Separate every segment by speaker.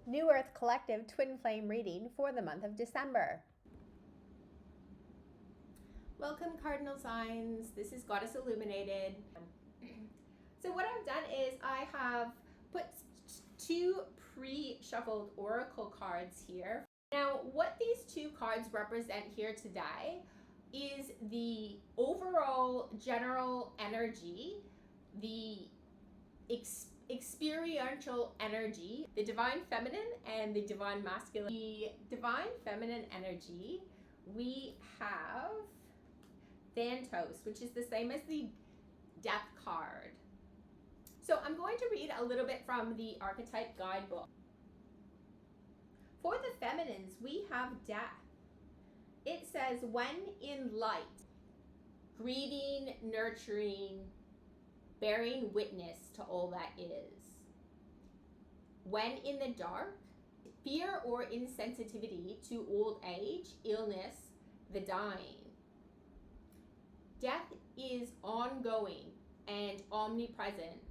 Speaker 1: New Earth Collective Twin Flame reading for the month of December. Welcome, Cardinal signs. This is Goddess Illuminated. So what I've done is I have put two pre-shuffled oracle cards here. Now, what these two cards represent here today is the overall general energy, the experiential energy, the divine feminine and the divine masculine. The divine feminine energy, we have Thanatos, which is the same as the Death card. So I'm going to read a little bit from the Archetype Guidebook. For the feminines, we have Death. It says, when in light, grieving, nurturing, bearing witness to all that is. When in the dark, fear or insensitivity to old age, illness, the dying. Death is ongoing and omnipresent,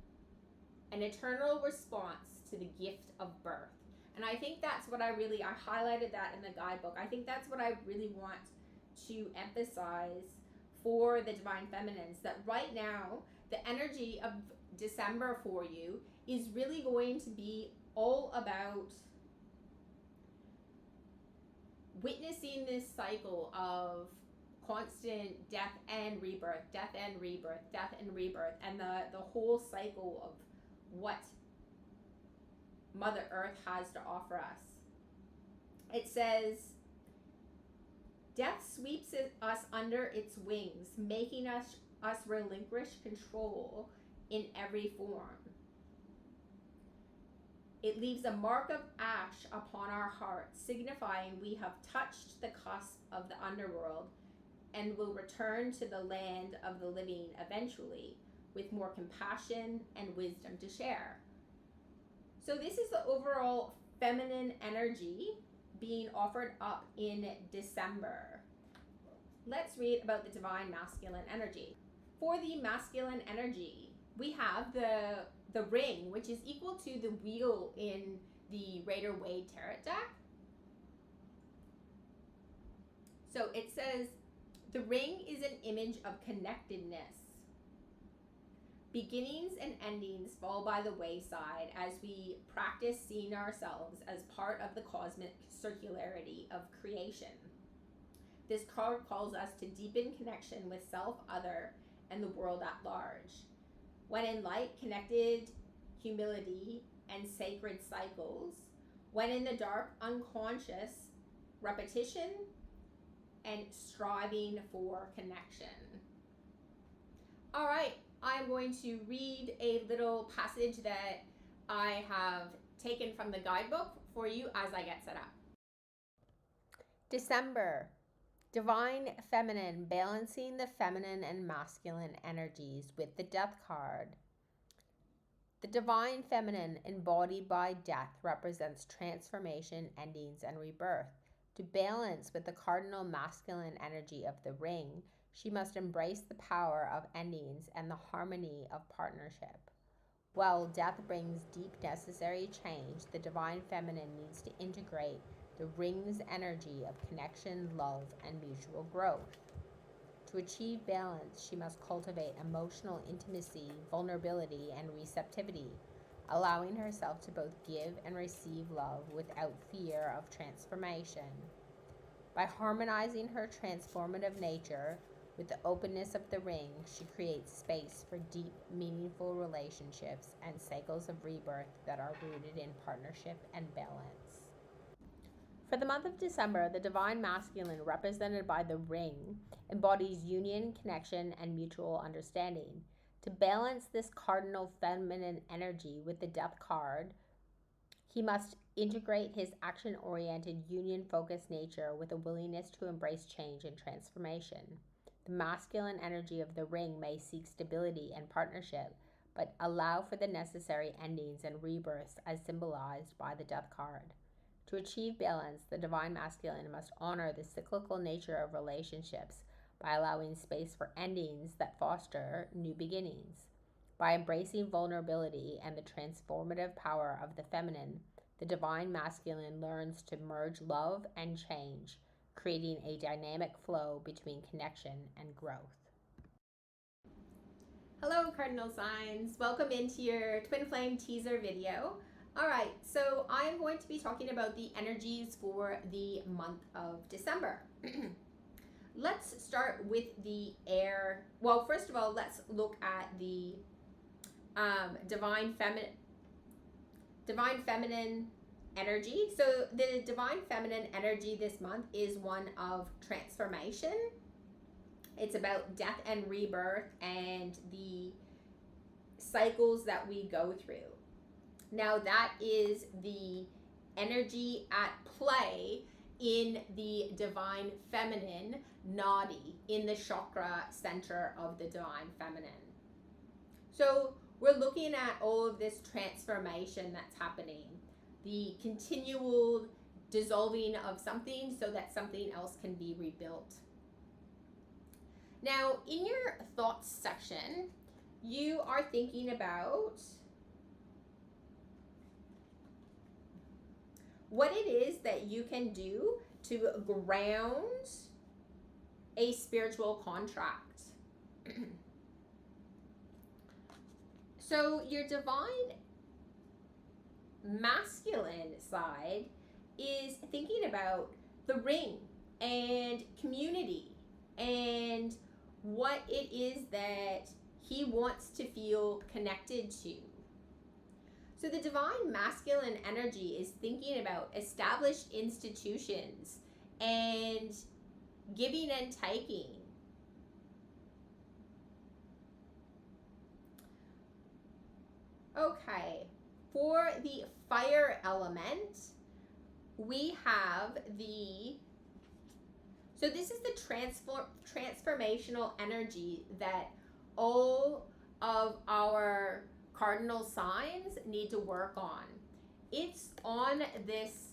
Speaker 1: an eternal response to the gift of birth. And I think that's what I highlighted that in the guidebook. I think that's what I really want to emphasize for the divine feminines, that right now, the energy of December for you is really going to be all about witnessing this cycle of constant death and rebirth, death and rebirth, death and rebirth, and the whole cycle of what Mother Earth has to offer us. It says, death sweeps us under its wings, making us relinquish control in every form. It leaves a mark of ash upon our hearts, signifying we have touched the cusp of the underworld and will return to the land of the living eventually, with more compassion and wisdom to share. So this is the overall feminine energy being offered up in December. Let's read about the divine masculine energy. For the masculine energy, we have the ring, which is equal to the wheel in the Rider-Waite Tarot deck. So it says, the ring is an image of connectedness. Beginnings and endings fall by the wayside as we practice seeing ourselves as part of the cosmic circularity of creation. This card calls us to deepen connection with self, other, and the world at large. When in light, connected humility and sacred cycles. When in the dark, unconscious repetition and striving for connection. All right, I'm going to read a little passage that I have taken from the guidebook for you as I get set up. December. Divine feminine, balancing the feminine and masculine energies with the Death card. The divine feminine, embodied by Death, represents transformation, endings, and rebirth. To balance with the cardinal masculine energy of the ring, she must embrace the power of endings and the harmony of partnership. While Death brings deep necessary change, the divine feminine needs to integrate the ring's energy of connection, love, and mutual growth. To achieve balance, she must cultivate emotional intimacy, vulnerability, and receptivity, allowing herself to both give and receive love without fear of transformation. By harmonizing her transformative nature with the openness of the ring, she creates space for deep, meaningful relationships and cycles of rebirth that are rooted in partnership and balance. For the month of December, the divine masculine, represented by the ring, embodies union, connection, and mutual understanding. To balance this cardinal feminine energy with the Death card, he must integrate his action-oriented, union-focused nature with a willingness to embrace change and transformation. The masculine energy of the ring may seek stability and partnership, but allow for the necessary endings and rebirths as symbolized by the Death card. To achieve balance, the divine masculine must honor the cyclical nature of relationships by allowing space for endings that foster new beginnings. By embracing vulnerability and the transformative power of the feminine, The divine masculine learns to merge love and change, creating a dynamic flow between connection and growth. Hello, Cardinal signs. Welcome into your Twin Flame teaser video. All right, so I'm going to be talking about the energies for the month of December. Let's start with the air. Well, first of all, let's look at the divine feminine energy. So the divine feminine energy this month is one of transformation. It's about death and rebirth and the cycles that we go through. Now that is the energy at play in the divine feminine nadi, in the chakra center of the divine feminine. So we're looking at all of this transformation that's happening, the continual dissolving of something so that something else can be rebuilt. Now, in your thoughts section, you are thinking about what it is that you can do to ground a spiritual contract. So your divine masculine side is thinking about the ring and community and what it is that he wants to feel connected to. So the divine masculine energy is thinking about established institutions and giving and taking. Okay, for the fire element, we have so this is the transformational energy that all of our cardinal signs need to work on. It's on this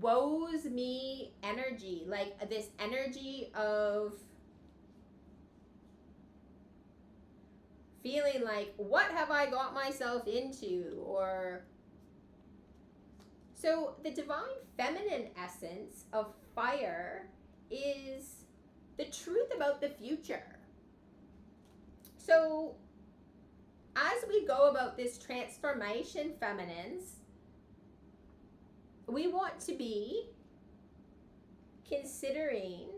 Speaker 1: woes me energy, like this energy of feeling like, what have I got myself into? Or so the divine feminine essence of fire is the truth about the future. So as we go about this transformation, feminines, we want to be considering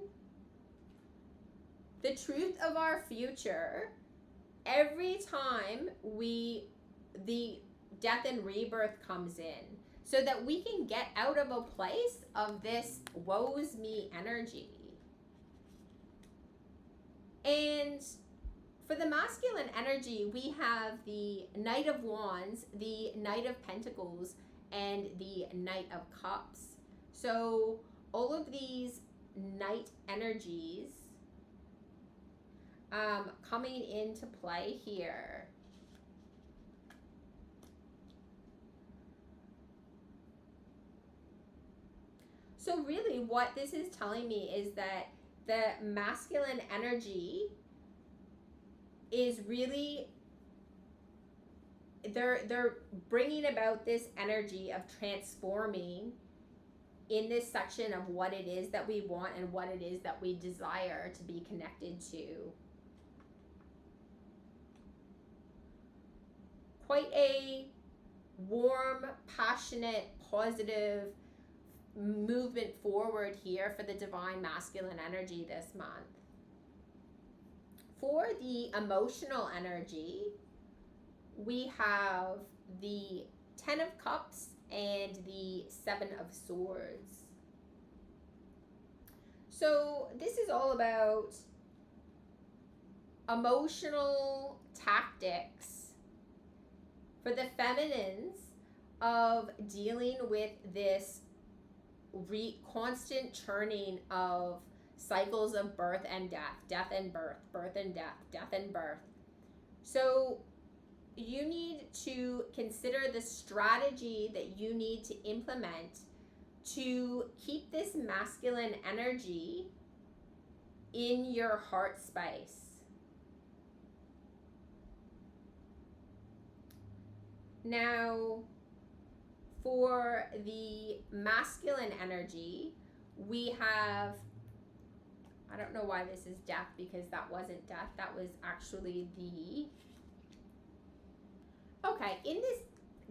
Speaker 1: the truth of our future every time the death and rebirth comes in, so that we can get out of a place of this woes me energy. And for the masculine energy, we have the Knight of Wands, the Knight of Pentacles, and the Knight of Cups. So all of these Knight energies coming into play here. So really what this is telling me is that the masculine energy is really, they're bringing about this energy of transforming in this section of what it is that we want and what it is that we desire to be connected to. Quite a warm, passionate, positive movement forward here for the divine masculine energy this month. For the emotional energy, we have the 10 of Cups and the 7 of Swords. So this is all about emotional tactics for the feminines of dealing with this constant churning of cycles of birth and death, death and birth, birth and death, death and birth. So you need to consider the strategy that you need to implement to keep this masculine energy in your heart space. Now, For the masculine energy, we have, I don't know why this is death, because that wasn't death. That was actually the, okay, in this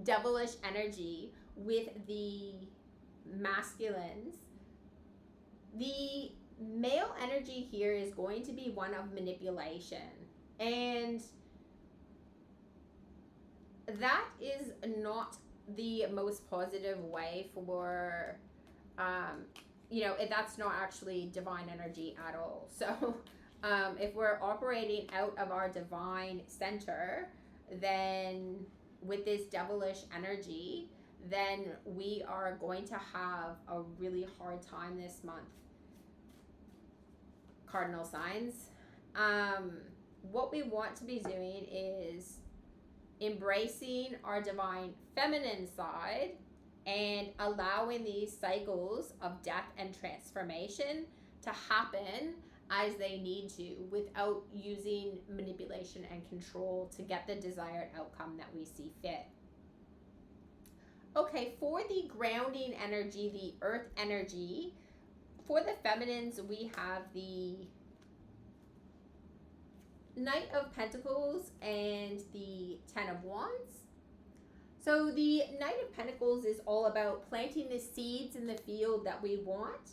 Speaker 1: devilish energy with the masculines, the male energy here is going to be one of manipulation. And that is not the most positive way for, that's not actually divine energy at all. So if we're operating out of our divine center, then with this devilish energy, then we are going to have a really hard time this month. Cardinal signs. What we want to be doing is embracing our divine feminine side and allowing these cycles of death and transformation to happen as they need to, without using manipulation and control to get the desired outcome that we see fit. Okay, for the grounding energy, the earth energy, for the feminines, we have the Knight of Pentacles and the Ten of Wands. So the Knight of Pentacles is all about planting the seeds in the field that we want.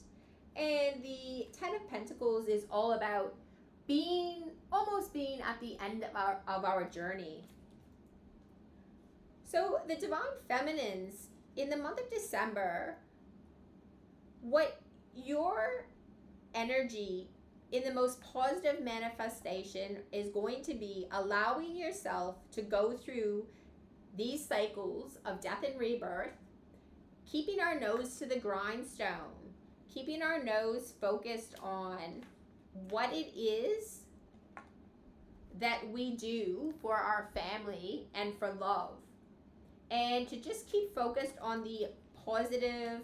Speaker 1: And the Ten of Pentacles is all about almost being at the end of our journey. So the divine feminines, in the month of December, what your energy in the most positive manifestation is going to be allowing yourself to go through these cycles of death and rebirth, keeping our nose to the grindstone, keeping our nose focused on what it is that we do for our family and for love, and to just keep focused on the positive,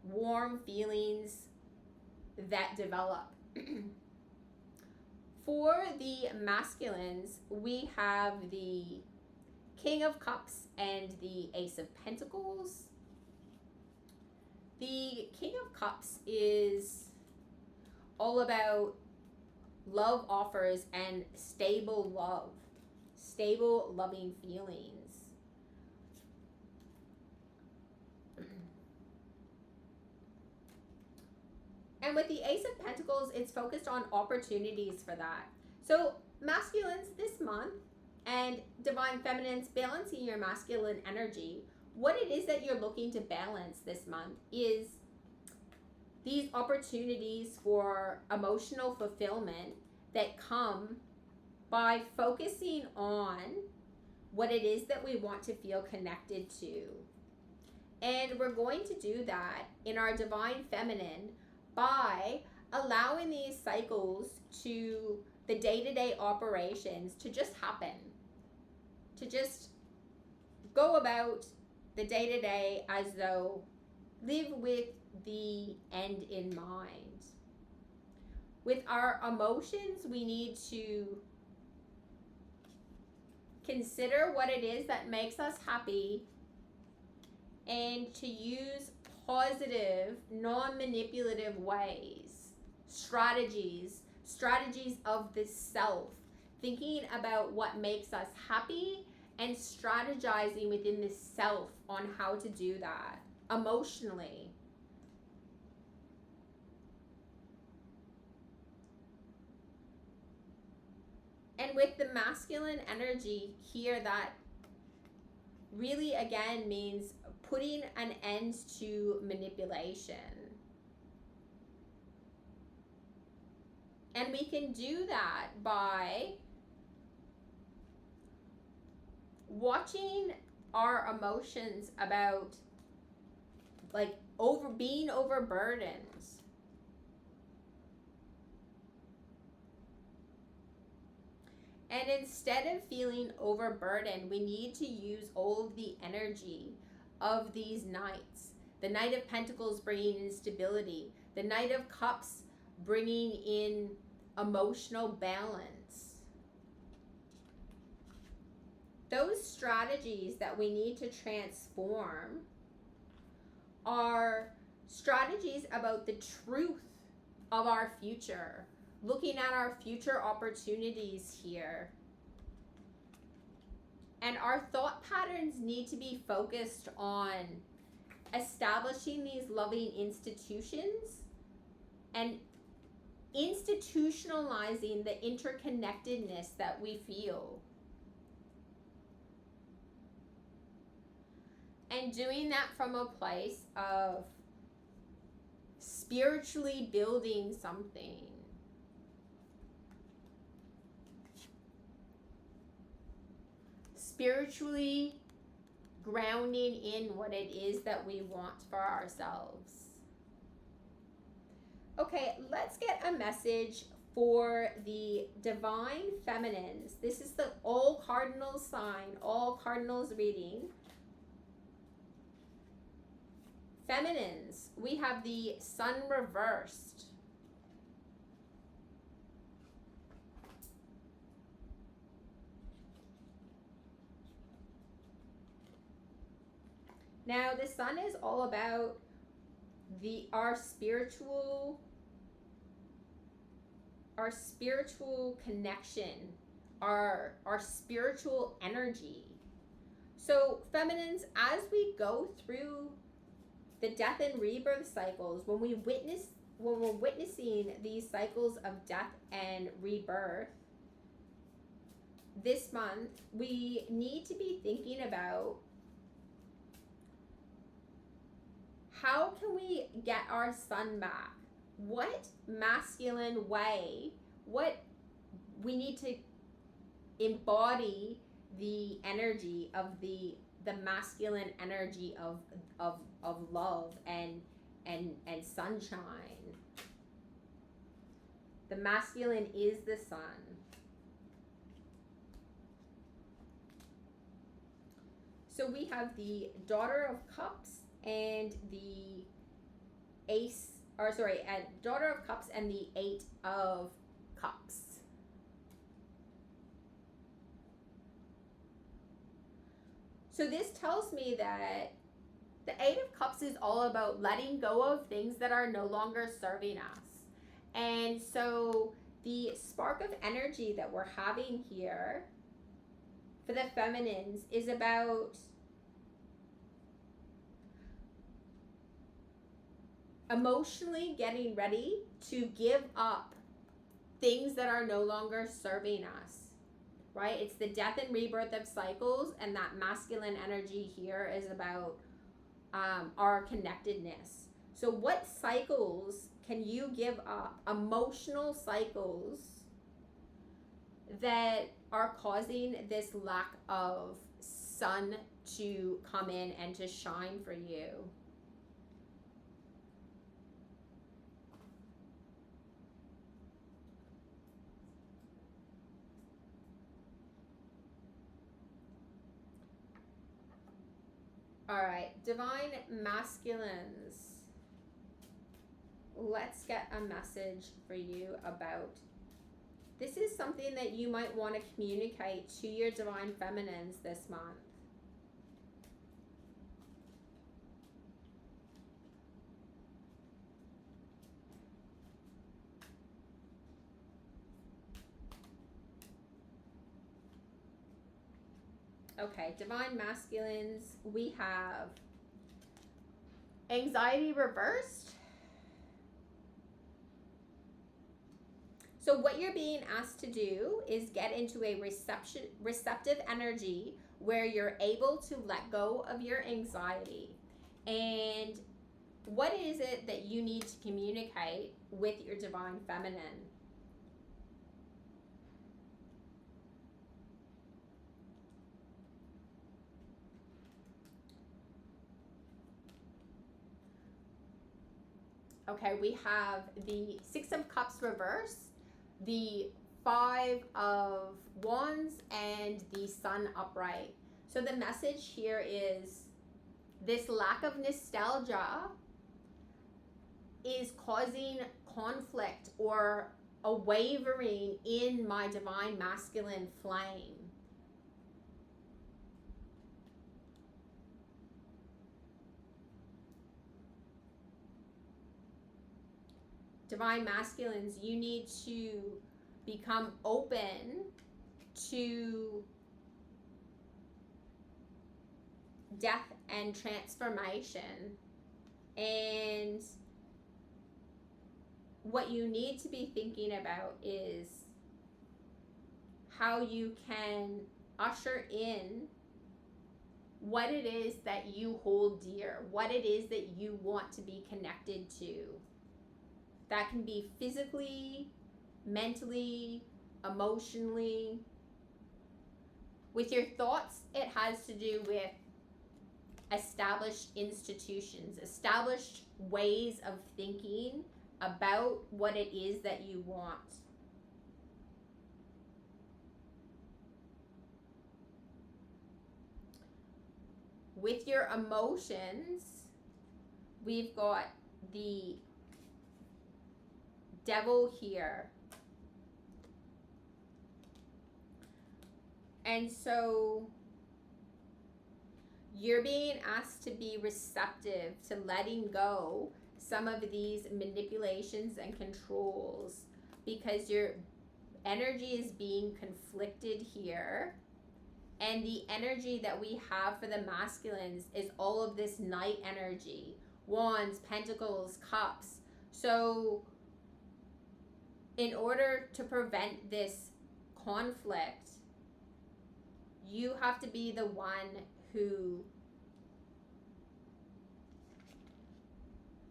Speaker 1: warm feelings that develop. For the masculines, we have the King of Cups and the Ace of Pentacles. The King of Cups is all about love offers and stable love, stable loving feelings. And with the Ace of Pentacles, it's focused on opportunities for that. So masculines this month, and divine feminines, balancing your masculine energy, what it is that you're looking to balance this month is these opportunities for emotional fulfillment that come by focusing on what it is that we want to feel connected to. And we're going to do that in our divine feminine by allowing these cycles to the day-to-day operations to just happen, to just go about the day-to-day as though live with the end in mind. With our emotions, we need to consider what it is that makes us happy and to use positive, non-manipulative ways, strategies of the self, thinking about what makes us happy and strategizing within the self on how to do that emotionally. And with the masculine energy here, that really again means putting an end to manipulation. And we can do that by watching our emotions about being overburdened. And instead of feeling overburdened, we need to use all of the energy of these knights. The Knight of Pentacles bringing in stability. The Knight of Cups bringing in emotional balance. Those strategies that we need to transform strategies about the truth of our future, looking at our future opportunities here. And our thought patterns need to be focused on establishing these loving institutions and institutionalizing the interconnectedness that we feel. And doing that from a place of spiritually building something. Spiritually grounding in what it is that we want for ourselves. Okay, let's get a message for the divine feminines. This is the all cardinal sign, all cardinals reading. Feminines, we have the sun reversed. Now, the sun is all about our spiritual connection, our spiritual energy. So, feminines, as we go through the death and rebirth cycles, when we're witnessing these cycles of death and rebirth this month, we need to be thinking about how can we get our sun back? What masculine way, what we need to embody the energy of the masculine energy of love and sunshine. The masculine is the sun. So we have the Daughter of Cups and the Daughter of Cups and the Eight of Cups. So this tells me that the Eight of Cups is all about letting go of things that are no longer serving us. And so the spark of energy that we're having here for the feminines is about emotionally getting ready to give up things that are no longer serving us, right? It's the death and rebirth of cycles, and that masculine energy here is about our connectedness. So what cycles can you give up? Emotional cycles that are causing this lack of sun to come in and to shine for you. All right, divine masculines. Let's get a message for you about. This is something that you might want to communicate to your divine feminines this month. Okay, divine masculines, we have anxiety reversed. So what you're being asked to do is get into a receptive energy where you're able to let go of your anxiety. And what is it that you need to communicate with your divine feminine? Okay, we have the Six of Cups reverse, the Five of Wands, and the Sun upright. So the message here is this lack of nostalgia is causing conflict or a wavering in my divine masculine flame. Divine masculines, you need to become open to death and transformation. And what you need to be thinking about is how you can usher in what it is that you hold dear, what it is that you want to be connected to. That can be physically, mentally, emotionally. With your thoughts, it has to do with established institutions, established ways of thinking about what it is that you want. With your emotions, we've got the Devil here. And so you're being asked to be receptive to letting go some of these manipulations and controls, because your energy is being conflicted here. And the energy that we have for the masculines is all of this night energy, wands, pentacles, cups. So in order to prevent this conflict, you have to be the one who,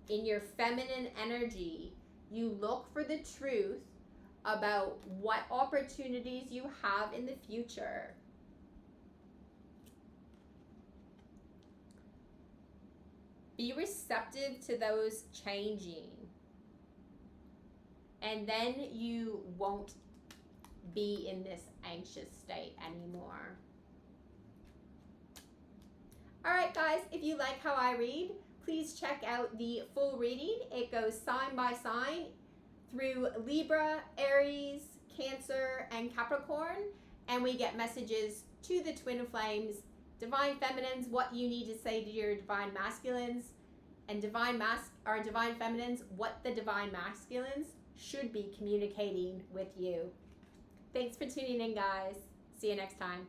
Speaker 1: in your feminine energy, you look for the truth about what opportunities you have in the future. Be receptive to those changing. And then you won't be in this anxious state anymore. All right, guys, if you like how I read, please check out the full reading. It goes sign by sign through Libra, Aries, Cancer, and Capricorn. And we get messages to the twin flames, divine feminines, what you need to say to your divine masculines, and divine feminines, what the divine masculines should be communicating with you. Thanks for tuning in, guys. See you next time.